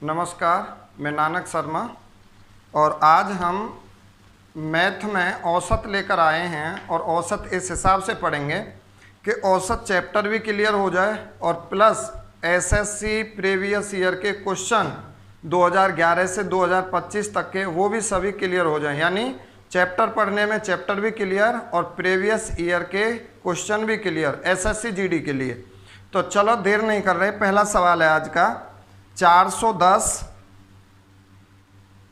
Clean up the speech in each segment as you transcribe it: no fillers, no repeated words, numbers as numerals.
नमस्कार, मैं नानक शर्मा और आज हम मैथ में औसत लेकर आए हैं और औसत इस हिसाब से पढ़ेंगे कि औसत चैप्टर भी क्लियर हो जाए और प्लस एसएससी प्रीवियस ईयर के क्वेश्चन 2011 से 2025 तक के वो भी सभी क्लियर हो जाए। यानी चैप्टर पढ़ने में चैप्टर भी क्लियर और प्रीवियस ईयर के क्वेश्चन भी क्लियर एसएससी जीडी के लिए। तो चलो देर नहीं कर रहे, पहला सवाल है आज का 410,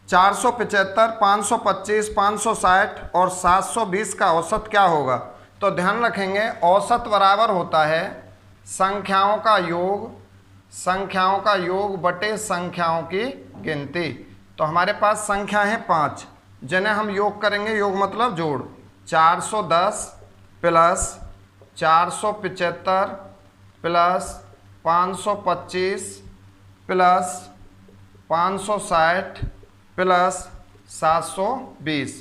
475, 525, 560 और 720 का औसत क्या होगा। तो ध्यान रखेंगे औसत बराबर होता है संख्याओं का योग बटे संख्याओं की गिनती। तो हमारे पास संख्या है 5 जिन्हें हम योग करेंगे, योग मतलब जोड़। 410 प्लस 475 प्लस 525 प्लस 560 प्लस 720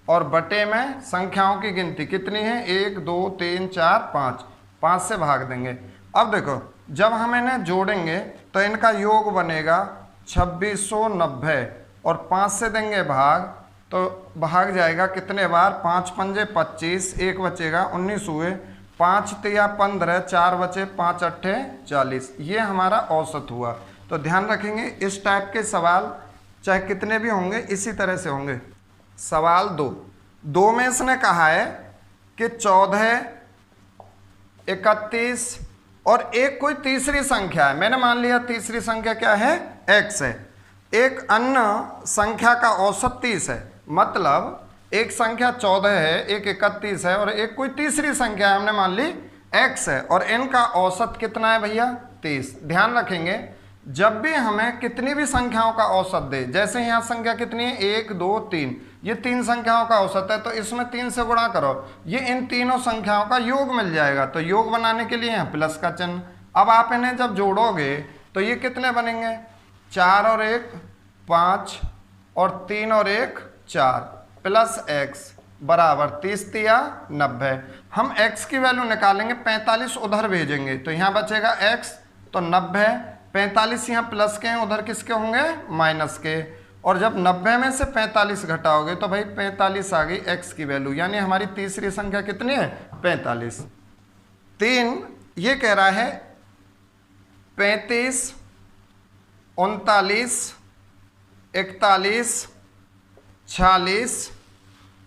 और बटे में संख्याओं की गिनती कितनी है 1 2 3 4 5, 5 से भाग देंगे। अब देखो जब हम इन्हें जोड़ेंगे तो इनका योग बनेगा 2690 और 5 से देंगे भाग तो भाग जाएगा कितने बार 5 पंजे 25, 1 बचेगा 19 हुए, 5 तिया 15, 4 बचे 5 अट्ठे 40। ये हमारा औसत हुआ। तो ध्यान रखेंगे इस टाइप के सवाल चाहे कितने भी होंगे इसी तरह से होंगे। सवाल 2 में इसने कहा है कि 14, 31 और एक कोई तीसरी संख्या है। मैंने मान लिया तीसरी संख्या क्या है x है। एक अन्य संख्या का औसत 30 है, मतलब एक संख्या 14 है, एक 31 है और एक कोई तीसरी संख्या है, हमने मान ली x है और इनका औसत कितना है भैया 30। ध्यान रखेंगे जब भी हमें कितनी भी संख्याओं का औसत दे, जैसे यहाँ संख्या कितनी है 1 2 3, ये 3 संख्याओं का औसत है तो इसमें 3 से गुणा करो, ये इन तीनों संख्याओं का योग मिल जाएगा। तो योग बनाने के लिए यहाँ प्लस का चिन्ह। अब आप इन्हें जब जोड़ोगे तो ये कितने बनेंगे 4 और 1 5 और 3 और 1 4 प्लस x बराबर 30 तिया 90। हम x की वैल्यू निकालेंगे, 45 उधर भेजेंगे तो यहाँ बचेगा x, तो 90, 45 यहाँ प्लस के हैं, उधर किसके होंगे माइनस के। और जब 90 में से 45 घटाओगे तो भाई 45 आ गई x की वैल्यू, यानी हमारी तीसरी संख्या कितनी है 45। 3 ये कह रहा है 35, 39, 41, 46,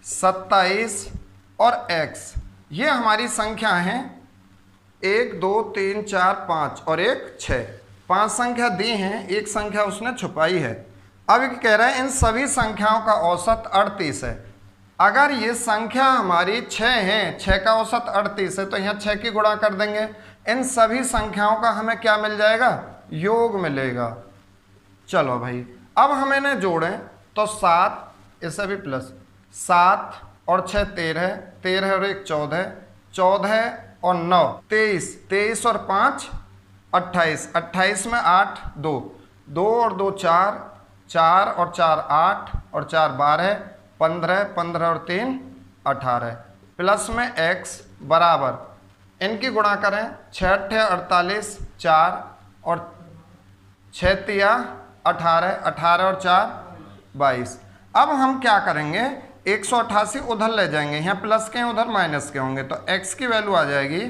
27 और x, ये हमारी संख्या हैं 1 2 3 4 5 और एक 6। 5 संख्या दी हैं, एक संख्या उसने छुपाई है। अब ये कह रहा है इन सभी संख्याओं का औसत 38 है। अगर ये संख्या हमारी 6 है, 6 का औसत 38 है तो यहाँ 6 की गुणा कर देंगे, इन सभी संख्याओं का हमें क्या मिल जाएगा योग मिलेगा। चलो भाई अब हम इन्हें जोड़ें तो 7, इसे भी प्लस 7 और 6 13, 13 और 1 14, 14 और 9 23, 23 और 5 28, 28 में 8 2, 2 और 2 4, 4 और 4 8 और 4 12, 15, 15 और 3 18 प्लस में x बराबर इनकी गुणा करें 6 अट्ठे 48, 4 और 6 तिया 18, 18 और 4 22। अब हम क्या करेंगे 188 उधर ले जाएंगे, यहाँ प्लस के हैं उधर माइनस के होंगे तो x की वैल्यू आ जाएगी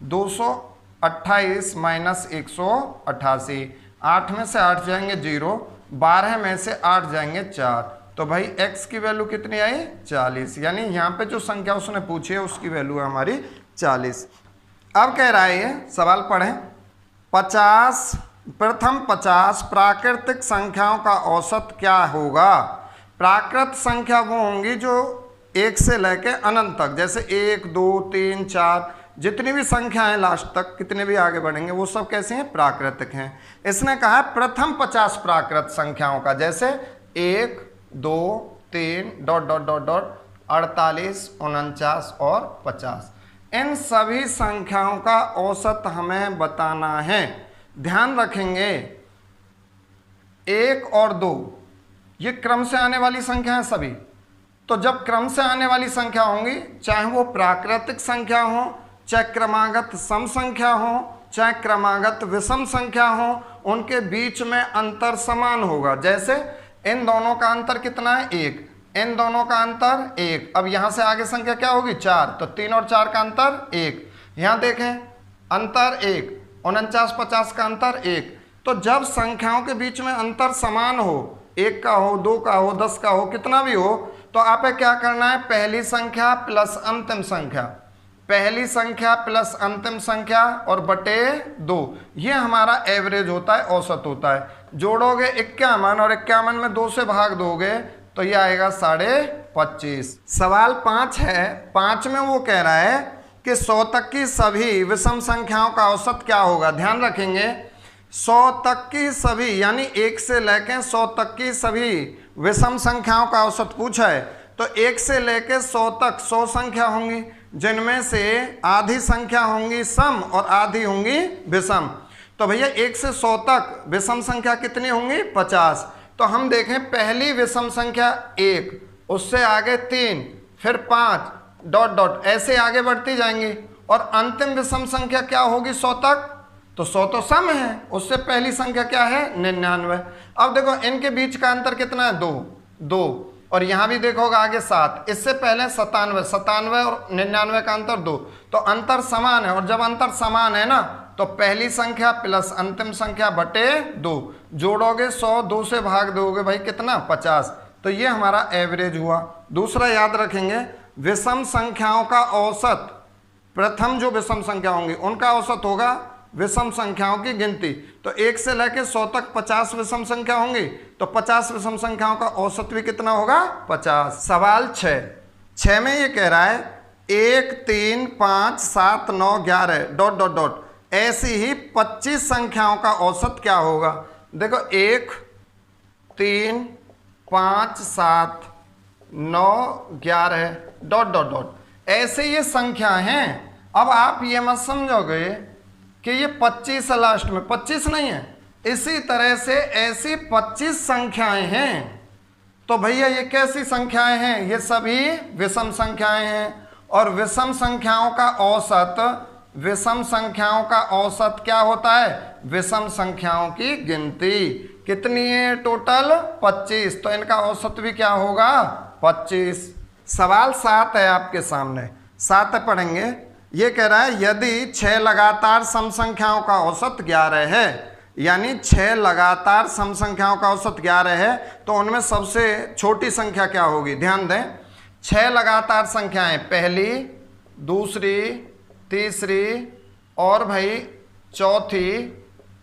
228 माइनस 188। 8 में से 8 जाएंगे 0, 12 में से 8 जाएंगे 4, तो भाई x की वैल्यू कितनी आई 40। यानी यहाँ पे जो संख्या उसने पूछी है उसकी वैल्यू है हमारी 40। अब कह रहा है ये सवाल पढ़ें 50, प्रथम 50 प्राकृतिक संख्याओं का औसत क्या होगा। प्राकृत संख्या वो होंगी जो 1 से लेके अनंत तक, जैसे 1 2 3 4 जितनी भी संख्या है लास्ट तक, कितने भी आगे बढ़ेंगे वो सब कैसे हैं प्राकृतिक हैं। इसने कहा है प्रथम 50 प्राकृत संख्याओं का, जैसे 1 2 3 डॉट डॉट डॉट डॉट 48 49 और 50, इन सभी संख्याओं का औसत हमें बताना है। ध्यान रखेंगे 1 और 2 ये क्रम से आने वाली संख्या है सभी, तो जब क्रम से आने वाली संख्या होंगी चाहे वो प्राकृतिक संख्या हो, चाहे क्रमागत सम संख्या हो, चाहे क्रमागत विषम संख्या हो, उनके बीच में अंतर समान होगा। जैसे इन दोनों का अंतर कितना है 1, इन दोनों का अंतर 1। अब यहां से आगे संख्या क्या होगी 4, तो 3 और 4 का अंतर 1। यहां देखें अंतर 1, 49 50 का अंतर 1। तो जब संख्याओं के बीच में अंतर समान हो, 1 का हो, 2 का हो, 10 का हो, कितना भी हो, तो आप क्या करना है, पहली संख्या प्लस अंतिम संख्या, पहली संख्या प्लस अंतिम संख्या और बटे 2, ये हमारा एवरेज होता है, औसत होता है। जोड़ोगे 51 और 51 में 2 से भाग दोगे तो ये आएगा 25.5। सवाल 5 है। 5 में वो कह रहा है कि 100 तक की सभी विषम संख्याओं का औसत क्या होगा। ध्यान रखेंगे 100 तक की सभी यानी 1 से लेकर 100 तक की सभी विषम संख्याओं का औसत पूछा है। तो 1 से लेकर 100 तक 100 संख्या होंगी, जिनमें से आधी संख्या होंगी सम और आधी होंगी विषम। तो भैया 1 से 100 तक विषम संख्या कितनी होंगी 50। तो हम देखें पहली विषम संख्या 1, उससे आगे 3, फिर 5 डॉट डॉट ऐसे आगे बढ़ती जाएंगी, और अंतिम विषम संख्या क्या होगी 100 तक, तो 100 तो सम है, उससे पहली संख्या क्या है 99। अब देखो इनके बीच का अंतर कितना है 2, और यहां भी देखोगे आगे 7, इससे पहले 97 और 99 का अंतर 2, तो अंतर समान है। और जब अंतर समान है ना तो पहली संख्या प्लस अंतिम संख्या बटे 2, जोड़ोगे 100, 2 से भाग दोगे भाई कितना 50। तो ये हमारा एवरेज हुआ। दूसरा याद रखेंगे विषम संख्याओं का औसत, प्रथम जो विषम संख्या होंगी उनका औसत होगा विषम संख्याओं की गिनती। तो 1 से लेकर 100 तक 50 विषम संख्या होंगी, तो 50 विषम संख्याओं का औसत भी कितना होगा 50। सवाल 6 में ये कह रहा है 1 3 5 7 9 11 डॉट डॉट डॉट ऐसी ही 25 संख्याओं का औसत क्या होगा। देखो 1 3 5 7 9 11 डॉट डॉट डॉट ऐसे ये संख्या हैं। अब आप ये मत समझोगे कि ये 25 है लास्ट में, 25 नहीं है। इसी तरह से ऐसी 25 संख्याएं हैं। तो भैया ये कैसी संख्याएं हैं, ये सभी विषम संख्याएं हैं। और विषम संख्याओं का औसत, विषम संख्याओं का औसत क्या होता है, विषम संख्याओं की गिनती। कितनी है टोटल 25, तो इनका औसत भी क्या होगा 25। सवाल 7 है आपके सामने, 7 पढ़ेंगे। ये कह रहा है यदि 6 लगातार सम संख्याओं का औसत 11 है, यानी 6 लगातार सम संख्याओं का औसत 11 है, तो उनमें सबसे छोटी संख्या क्या होगी। ध्यान दें 6 लगातार संख्याएं, पहली, दूसरी, तीसरी और भाई चौथी,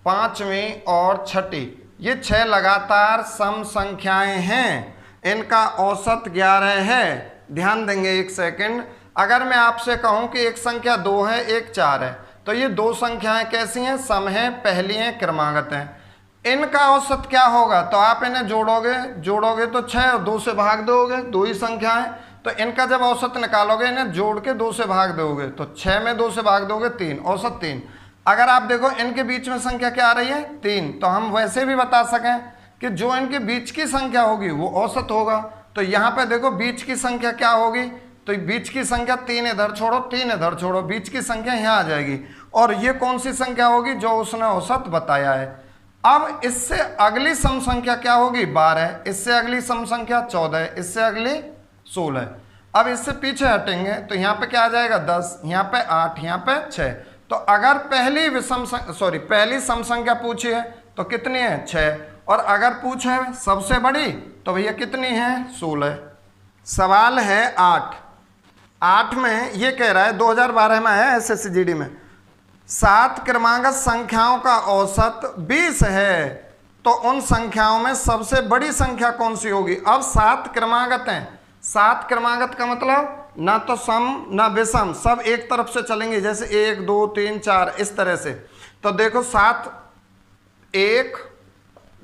पांचवी और छठी, ये 6 लगातार सम संख्याएं हैं। इनका औसत 11 है। ध्यान देंगे एक सेकंड। अगर मैं आपसे कहूं कि एक संख्या 2 है, एक 4 है, तो ये 2 संख्याएं कैसी हैं, सम हैं, पहली हैं, क्रमागत हैं। इनका औसत क्या होगा, तो आप इन्हें जोड़ोगे तो 6 और 2 से भाग दोगे, 2 ही संख्या है। तो इनका जब औसत निकालोगे, इन्हें जोड़ के 2 से भाग दोगे, तो 6 में 2 से भाग दोगे 3, औसत 3। अगर आप देखो इनके बीच में संख्या क्या आ रही है 3, तो हम वैसे भी बता सकें कि जो इनके बीच की संख्या होगी वो औसत होगा। तो यहाँ पे देखो बीच की संख्या क्या होगी, तो बीच की संख्या 3 इधर छोड़ो, 3 इधर छोड़ो, बीच की संख्या यहाँ आ जाएगी। और ये कौन सी संख्या होगी, जो उसने औसत बताया है। अब इससे अगली सम संख्या क्या होगी 12, इससे अगली सम संख्या 14, इससे अगली 16। अब इससे पीछे हटेंगे तो यहाँ पे क्या आ जाएगा 10, यहाँ पे 8, यहाँ पे 6। तो अगर पहली सम संख्या पूछी है तो कितनी है 6, और अगर पूछे सबसे बड़ी तो भैया कितनी है 16। सवाल है 8 में ये कह रहा है 2012 में है SSCGD में, 7 क्रमागत संख्याओं का औसत 20 है, तो उन संख्याओं में सबसे बड़ी संख्या कौन सी होगी। अब 7 क्रमागत हैं, 7 क्रमागत का मतलब ना तो सम ना विषम, सब एक तरफ से चलेंगे, जैसे 1 2 3 4 इस तरह से। तो देखो 7 1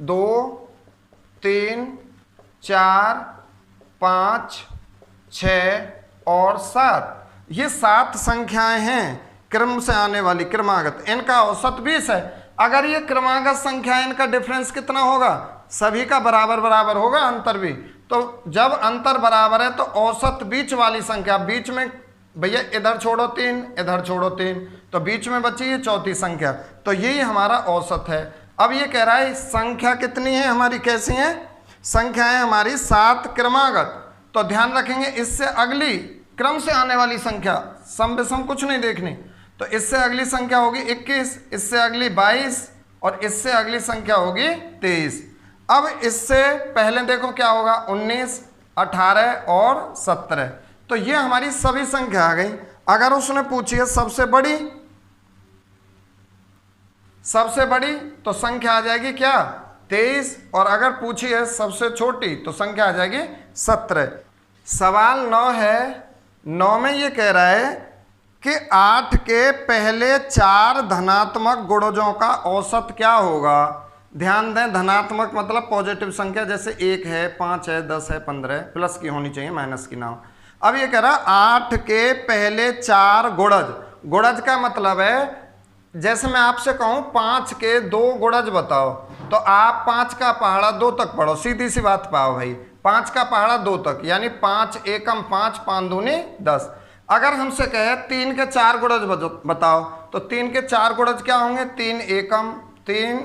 2 3 4 5 6 और 7, ये 7 संख्याएं हैं क्रम से आने वाली क्रमागत। इनका औसत 20 है। अगर ये क्रमागत संख्या, इनका डिफरेंस कितना होगा, सभी का बराबर बराबर होगा, अंतर भी। तो जब अंतर बराबर है तो औसत बीच वाली संख्या, बीच में भैया इधर छोड़ो 3, इधर छोड़ो 3, तो बीच में बची ये चौथी संख्या, तो यही हमारा औसत है। अब ये कह रहा है संख्या कितनी है हमारी, कैसी है, संख्या है हमारी 7 क्रमागत। तो ध्यान रखेंगे इससे अगली क्रम से आने वाली संख्या, सम विषम कुछ नहीं देखनी, तो इससे अगली संख्या होगी 21, इससे अगली 22 और इससे अगली संख्या होगी 23। अब इससे पहले देखो क्या होगा, 19, 18 और 17। तो ये हमारी सभी संख्या आ गई। अगर उसने पूछी है सबसे बड़ी, सबसे बड़ी तो संख्या आ जाएगी क्या, 23, और अगर पूछी है सबसे छोटी तो संख्या आ जाएगी 17। सवाल 9 है। 9 में ये कह रहा है कि 8 के पहले 4 धनात्मक गुणजों का औसत क्या होगा। ध्यान दें, धनात्मक मतलब पॉजिटिव संख्या, जैसे 1 है, 5 है, 10 है, 15 है, प्लस की होनी चाहिए, माइनस की ना हो। अब ये कह रहा है 8 के पहले 4 गुणज। गुणज का मतलब है जैसे मैं आपसे कहूं 5 के 2 गुणज बताओ, तो आप 5 का पहाड़ा 2 तक पढ़ो, सीधी सी बात पाओ भाई, 5 का पहाड़ा 2 तक, यानी 5 एकम 5, 5 दूनी 10। अगर हमसे कहे 3 के 4 गुणज बताओ, तो 3 के 4 गुणज क्या होंगे, 3 एकम, 3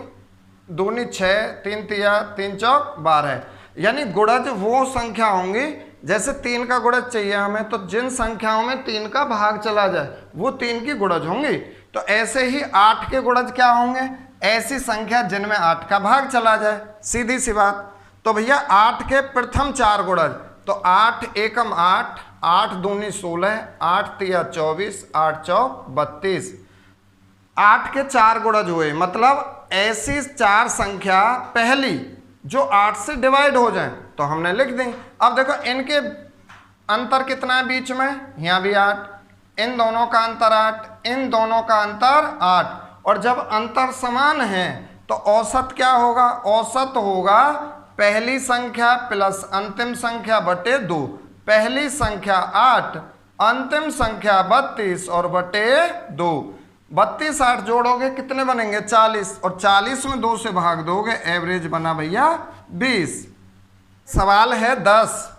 दूनी 6, 3 तिया 3 चौक 12। यानी गुणज वो संख्या होंगी, जैसे 3 का गुणज चाहिए हमें, तो जिन संख्याओं में 3 का भाग चला जाए वो 3 की गुणज होंगी। तो ऐसे ही 8 के गुणज क्या होंगे, ऐसी संख्या जिनमें 8 का भाग चला जाए, सीधी सी बात। तो भैया 8 के प्रथम 4 गुणज, तो 8 एकम 8, 8 दूनी 16, 8 तिया 24, 8 चौक 32। 8 के 4 गुणज हुए, मतलब ऐसी 4 संख्या पहली जो 8 से डिवाइड हो जाए तो हमने लिख दी। अब देखो इनके अंतर कितना है बीच में, यहाँ भी 8, इन दोनों का अंतर 8, इन दोनों का अंतर 8, और जब अंतर समान है तो औसत क्या होगा, औसत होगा पहली संख्या प्लस अंतिम संख्या बटे 2। पहली संख्या 8, अंतिम संख्या 32 और बटे 2। 32 8 जोड़ोगे कितने बनेंगे, 40, और 40 में 2 से भाग दोगे, एवरेज बना भैया 20। सवाल है 10,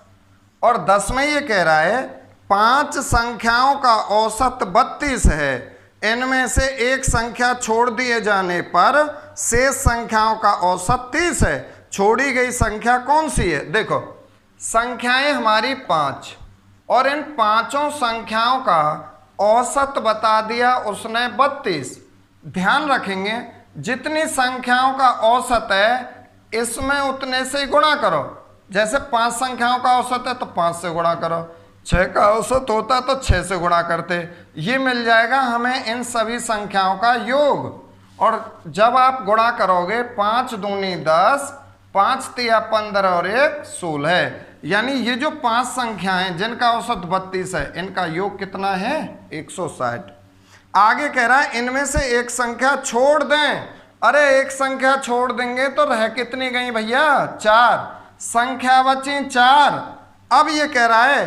और 10 में ये कह रहा है 5 संख्याओं का औसत 32 है, इनमें से एक संख्या छोड़ दिए जाने पर शेष संख्याओं का औसत 30 है, छोड़ी गई संख्या कौन सी है। देखो संख्याएं हमारी 5, और इन पांचों संख्याओं का औसत बता दिया उसने 32। ध्यान रखेंगे जितनी संख्याओं का औसत है इसमें उतने से गुणा करो। जैसे 5 संख्याओं का औसत है तो 5 से गुणा करो, 6 का औसत होता तो 6 से गुणा करते, ये मिल जाएगा हमें इन सभी संख्याओं का योग। और जब आप गुणा करोगे 5 दूनी 10, 5 तिया 15 और 1 16, यानी ये जो 5 संख्याएं जिनका औसत 32 है इनका योग कितना है 160। आगे कह रहा है इनमें से एक संख्या छोड़ दें। अरे एक संख्या छोड़ देंगे तो रह कितनी गई भैया, 4 संख्या बची 4। अब ये कह रहा है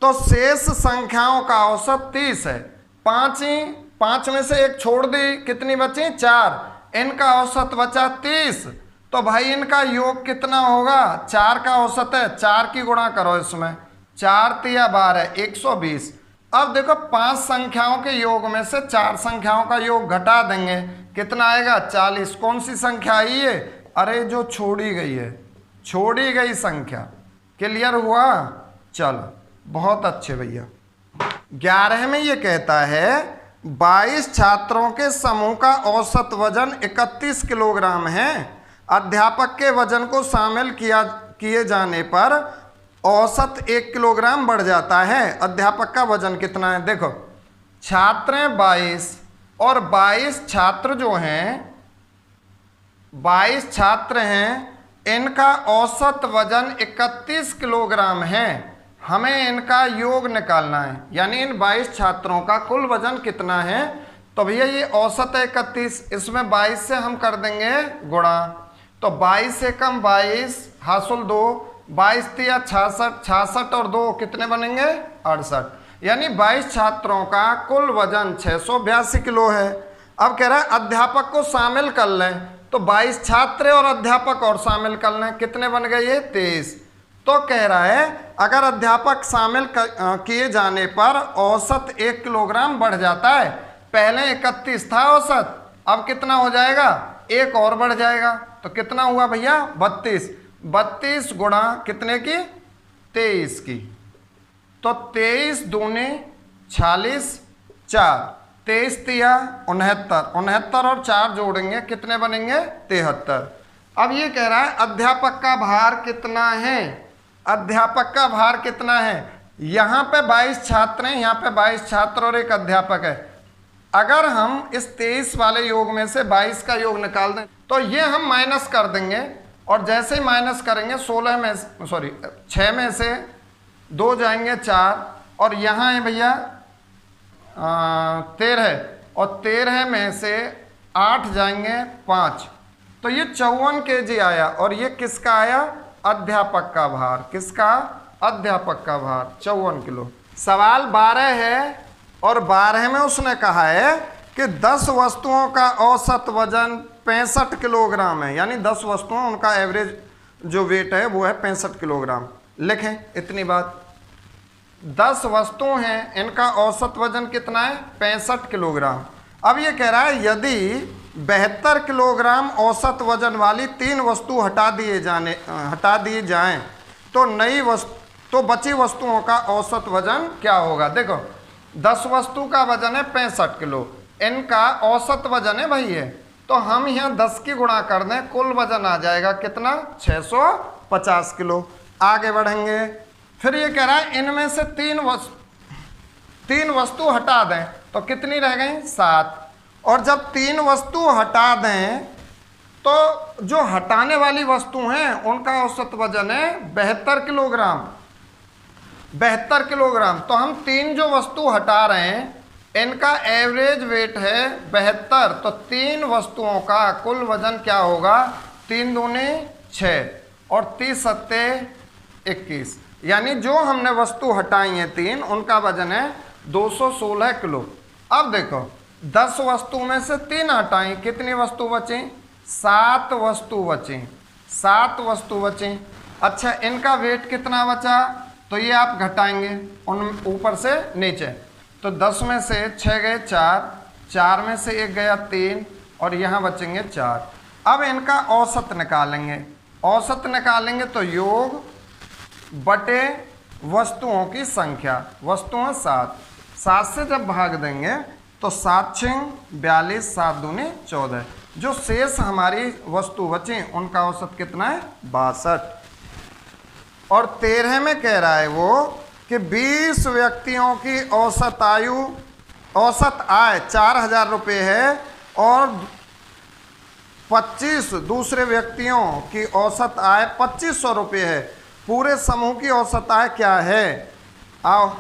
तो शेष संख्याओं का औसत 30 है, 5 में से एक छोड़ दी, कितनी बची 4, इनका औसत बचा 30। तो भाई इनका योग कितना होगा, 4 का औसत है, 4 की गुणा करो इसमें, 4 तिया 12 120। अब देखो 5 संख्याओं के योग में से 4 संख्याओं का योग घटा देंगे, कितना आएगा 40। कौन सी संख्या आई है, अरे जो छोड़ी गई है, छोड़ी गई संख्या। क्लियर हुआ, चलो बहुत अच्छे भैया। 11 में ये कहता है 22 छात्रों के समूह का औसत वजन 31 किलोग्राम है, अध्यापक के वजन को शामिल किए जाने पर औसत 1 किलोग्राम बढ़ जाता है, अध्यापक का वजन कितना है। देखो छात्र हैं 22 और 22 छात्र जो हैं, 22 छात्र हैं, इनका औसत वजन 31 किलोग्राम है, हमें इनका योग निकालना है, यानी इन 22 छात्रों का कुल वजन कितना है। तो भैया ये औसत है 31, इसमें 22 से हम कर देंगे गुणा, तो 22 से कम 22 हासिल 2, 22 तिया 66, 66 और 2 कितने बनेंगे 68, यानी 22 छात्रों का कुल वजन 682 किलो है। अब कह रहा है अध्यापक को शामिल कर लें, तो 22 छात्र और अध्यापक और शामिल कर लें, कितने बन गए ये 23। तो कह रहा है अगर अध्यापक शामिल किए जाने पर औसत 1 किलोग्राम बढ़ जाता है। पहले 31 था औसत, अब कितना हो जाएगा, एक और बढ़ जाएगा, तो कितना हुआ भैया 32। 32 गुणा कितने की, 23 की, तो 23 दूनी 46, 4, 23 तिया 69, 69 और 4 जोड़ेंगे कितने बनेंगे 73। अब ये कह रहा है अध्यापक का भार कितना है, अध्यापक का भार कितना है। यहाँ पे 22 छात्र हैं, यहाँ पे 22 छात्र और एक अध्यापक है। अगर हम इस 23 वाले योग में से 22 का योग निकाल दें तो ये हम माइनस कर देंगे, और जैसे ही माइनस करेंगे 6 में से 2 जाएंगे 4, और यहाँ है भैया 13, और 13 में से 8 जाएंगे 5, तो ये 54 kg आया। और ये किसका आया, अध्यापक का भार, किसका, अध्यापक का भार 54 किलो। सवाल 12 है, और 12 में उसने कहा है कि 10 वस्तुओं का औसत वजन 65 किलोग्राम है, यानी 10 वस्तुओं उनका एवरेज जो वेट है वो है 65 किलोग्राम। लिखें इतनी बात, 10 वस्तुएं हैं, इनका औसत वजन कितना है 65 किलोग्राम। अब ये कह रहा है यदि 72 किलोग्राम औसत वजन वाली 3 वस्तु हटा दिए जाएं तो बची वस्तुओं का औसत वजन क्या होगा। देखो 10 वस्तु का वजन है 65 किलो, इनका औसत वजन है भाई है, तो हम यहाँ 10 की गुणा कर दें, कुल वजन आ जाएगा कितना 650 किलो। आगे बढ़ेंगे, फिर ये कह रहा है इनमें से 3 वस्तु हटा दें तो कितनी रह गई 7, और जब 3 वस्तु हटा दें तो जो हटाने वाली वस्तु हैं उनका औसत वजन है 72 किलोग्राम, 72 किलोग्राम। तो हम 3 जो वस्तु हटा रहे हैं इनका एवरेज वेट है 72, तो 3 वस्तुओं का कुल वजन क्या होगा, 3 दूनी 6 और 30 सत्ते 21, यानी जो हमने वस्तु हटाई है 3 उनका वजन है 216 किलो। अब देखो 10 वस्तु में से 3 हटाई, कितनी वस्तु बची, 7 वस्तु बची, 7 वस्तु बची। अच्छा इनका वेट कितना बचा, तो ये आप घटाएंगे उन ऊपर से नीचे, तो 10 में से 6 गए 4, 4 में से 1 गया 3, और यहाँ बचेंगे 4। अब इनका औसत निकालेंगे, औसत निकालेंगे तो योग बटे वस्तुओं की संख्या, वस्तुएं 7, 7 से जब भाग देंगे तो 7 6 42, 7 दूनी 14, जो शेष हमारी वस्तु बची उनका औसत कितना है 62। और 13 में कह रहा है वो कि 20 व्यक्तियों की औसत आय 4000 रुपये है, और 25 दूसरे व्यक्तियों की औसत आय 2500 रुपये है, पूरे समूह की औसत आय क्या है। आओ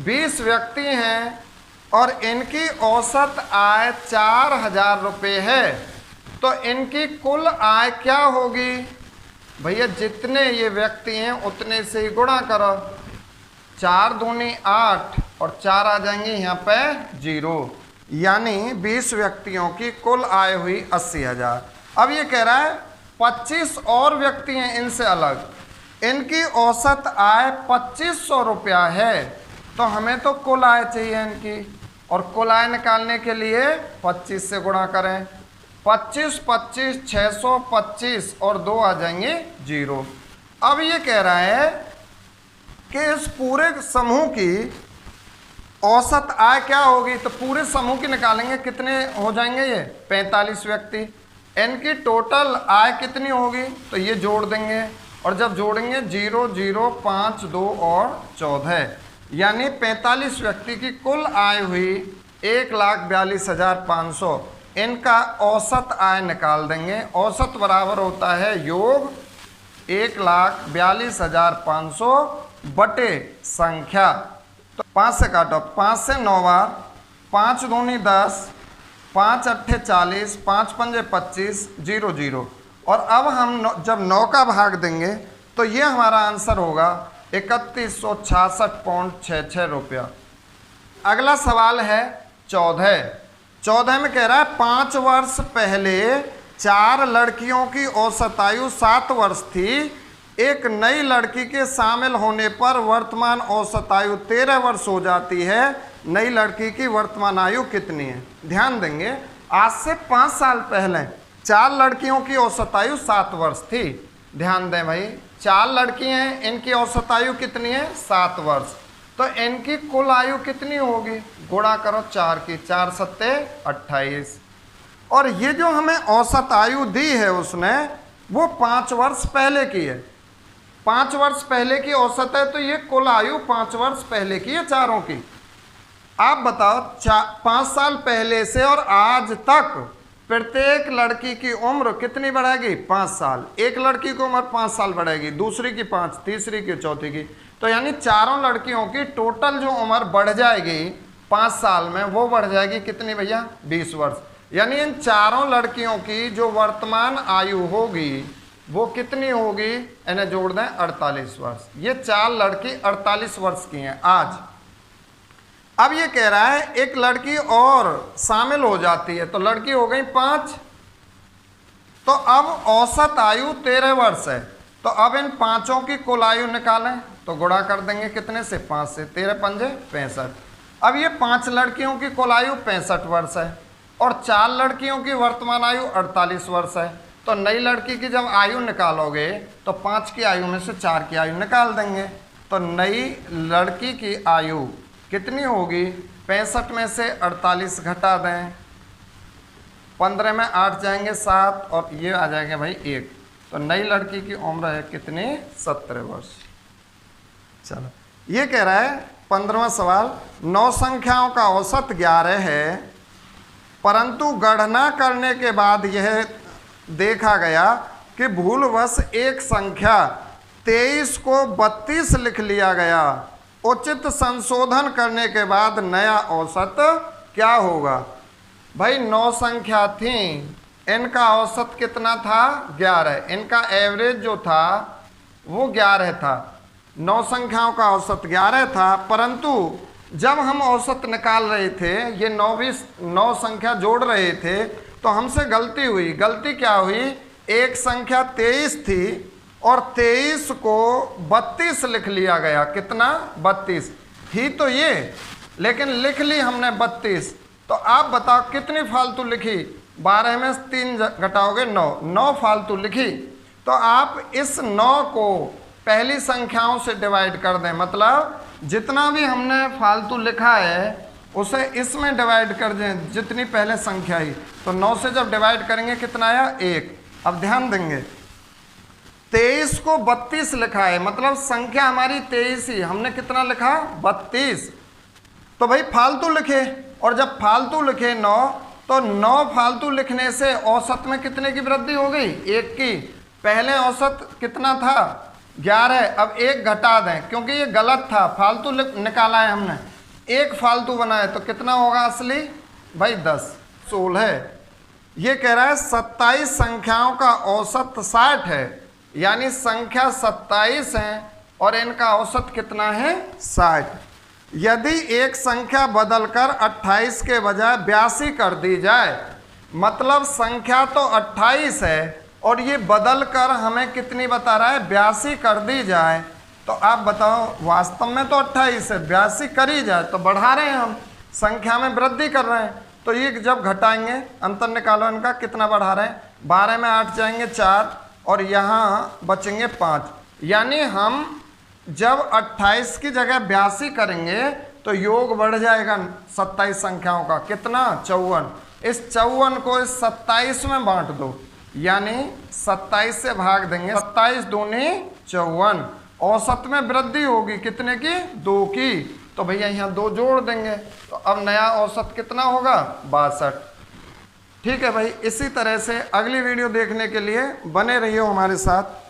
20 व्यक्ति हैं और इनकी औसत आय 4000 रुपये है, तो इनकी कुल आय क्या होगी भैया, जितने ये व्यक्ति हैं उतने से ही गुणा करो, 4 दूनी 8 और 4 आ जाएंगे यहाँ पे 0, यानी 20 व्यक्तियों की कुल आय हुई 80,000। अब ये कह रहा है 25 और व्यक्ति हैं इनसे अलग, इनकी औसत आय 2500 रुपया है, तो हमें तो कुल आय चाहिए इनकी, और कुल आय निकालने के लिए 25 से गुणा करें, 25 25 625 और 2 आ जाएंगे 0। अब ये कह रहा है कि इस पूरे समूह की औसत आय क्या होगी, तो पूरे समूह की निकालेंगे, कितने हो जाएंगे ये 45 व्यक्ति, इनकी टोटल आय कितनी होगी, तो ये जोड़ देंगे, और जब जोड़ेंगे 0 0 5 2 और 14, यानी 45 व्यक्ति की कुल आय हुई 1,42,500। इनका औसत आय निकाल देंगे, औसत बराबर होता है योग 1,42,500 बटे संख्या, तो 5 से काटो, 5 से 9 बार, 5 दूनी 10, 5 अट्ठे 40, 5 पंजे 25, 0 0, और अब हम जब 9 का भाग देंगे तो ये हमारा आंसर होगा 3166.66 रुपया। अगला सवाल है 14 में कह रहा है 5 वर्ष पहले 4 लड़कियों की औसत आयु 7 वर्ष थी, एक नई लड़की के शामिल होने पर वर्तमान औसत आयु 13 वर्ष हो जाती है, नई लड़की की वर्तमान आयु कितनी है। ध्यान देंगे आज से 5 साल पहले 4 लड़कियों की औसत आयु 7 वर्ष थी। ध्यान दें भाई, 4 लड़की हैं, इनकी औसत आयु कितनी है? 7 वर्ष। तो इनकी कुल आयु कितनी होगी? गुणा करो 4 की, 4 सत्ते 28। और ये जो हमें औसत आयु दी है उसने, वो 5 वर्ष पहले की है। 5 वर्ष पहले की औसत है, तो ये कुल आयु 5 वर्ष पहले की है चारों की। आप बताओ 5 साल पहले से और आज तक प्रत्येक लड़की की उम्र कितनी बढ़ेगी? 5 साल। एक लड़की की उम्र 5 साल बढ़ेगी, दूसरी की 5, तीसरी की, चौथी की। तो यानी चारों लड़कियों की टोटल जो उम्र बढ़ जाएगी 5 साल में, वो बढ़ जाएगी कितनी भैया? 20 वर्ष। यानी इन चारों लड़कियों की जो वर्तमान आयु होगी वो कितनी होगी? इन्हें जोड़ दें 48 वर्ष। ये 4 लड़की 48 वर्ष की हैं आज। अब ये कह रहा है एक लड़की और शामिल हो जाती है, तो लड़की हो गई 5, तो अब औसत आयु 13 वर्ष है। तो अब इन पांचों की कुल आयु निकालें, तो गुणा कर देंगे कितने से? 5 से। 13 पंजे 65। अब ये 5 लड़कियों की कुल आयु 65 वर्ष है और 4 लड़कियों की वर्तमान आयु 48 वर्ष है। तो नई लड़की की जब आयु निकालोगे तो 5 की आयु में से 4 की आयु निकाल देंगे। तो नई लड़की की आयु कितनी होगी? 65 में से 48 घटा दें, 15 में 8 जाएंगे 7 और ये आ जाएंगे भाई 1। तो नई लड़की की उम्र है कितनी? 17 वर्ष। चलो, ये कह रहा है 15वां सवाल, 9 संख्याओं का औसत 11 है, परंतु गणना करने के बाद यह देखा गया कि भूलवश एक संख्या 23 को 32 लिख लिया गया। उचित संशोधन करने के बाद नया औसत क्या होगा? भाई 9 संख्या थी, इनका औसत कितना था? 11। इनका एवरेज जो था वो 11 था। 9 संख्याओं का औसत 11 था, परंतु जब हम औसत निकाल रहे थे, ये 9 संख्या जोड़ रहे थे, तो हमसे गलती हुई। गलती क्या हुई? एक संख्या 23 थी और 23 को 32 लिख लिया गया। कितना? 32 थी तो ये, लेकिन लिख ली हमने 32। तो आप बताओ कितनी फालतू लिखी? 12 में 3 घटाओगे 9 फालतू लिखी। तो आप इस 9 को पहली संख्याओं से डिवाइड कर दें, मतलब जितना भी हमने फालतू लिखा है उसे इसमें डिवाइड कर दें, जितनी पहले संख्या ही। तो 9 से जब डिवाइड करेंगे कितना आया? 1। अब ध्यान देंगे, 23 को 32 लिखा है, मतलब संख्या हमारी 23 ही, हमने कितना लिखा? 32। तो भाई फालतू लिखे, और जब फालतू लिखे 9, तो 9 फालतू लिखने से औसत में कितने की वृद्धि हो गई? 1 की। पहले औसत कितना था? 11। अब 1 घटा दें, क्योंकि ये गलत था, फालतू निकाला है हमने। 1 फालतू बनाए तो कितना होगा असली? भाई 10, 16। ये कह रहा है 27 संख्याओं का औसत 60 है, यानी संख्या 27 है और इनका औसत कितना है? 60। यदि एक संख्या बदलकर 28 के बजाय 82 कर दी जाए, मतलब संख्या तो 28 है और ये बदलकर हमें कितनी बता रहा है? 82 कर दी जाए, तो आप बताओ वास्तव में तो 28 है, 82 करी जाए तो बढ़ा रहे हैं हम, संख्या में वृद्धि कर रहे हैं। तो ये जब घटाएंगे, अंतर निकालो इनका, कितना बढ़ा रहे हैं? 12 में 8 जाएंगे 4 और यहाँ बचेंगे 5। यानी हम जब 28 की जगह 82 करेंगे तो योग बढ़ जाएगा 27 संख्याओं का। कितना? 54। इस 54 को इस 27 में बांट दो, यानी 27 से भाग देंगे, 27 दूनी 54। औसत में वृद्धि होगी कितने की? 2 की। तो भैया यहाँ 2 जोड़ देंगे, तो अब नया औसत कितना होगा? 62। ठीक है भाई, इसी तरह से अगली वीडियो देखने के लिए बने रहिए हमारे साथ।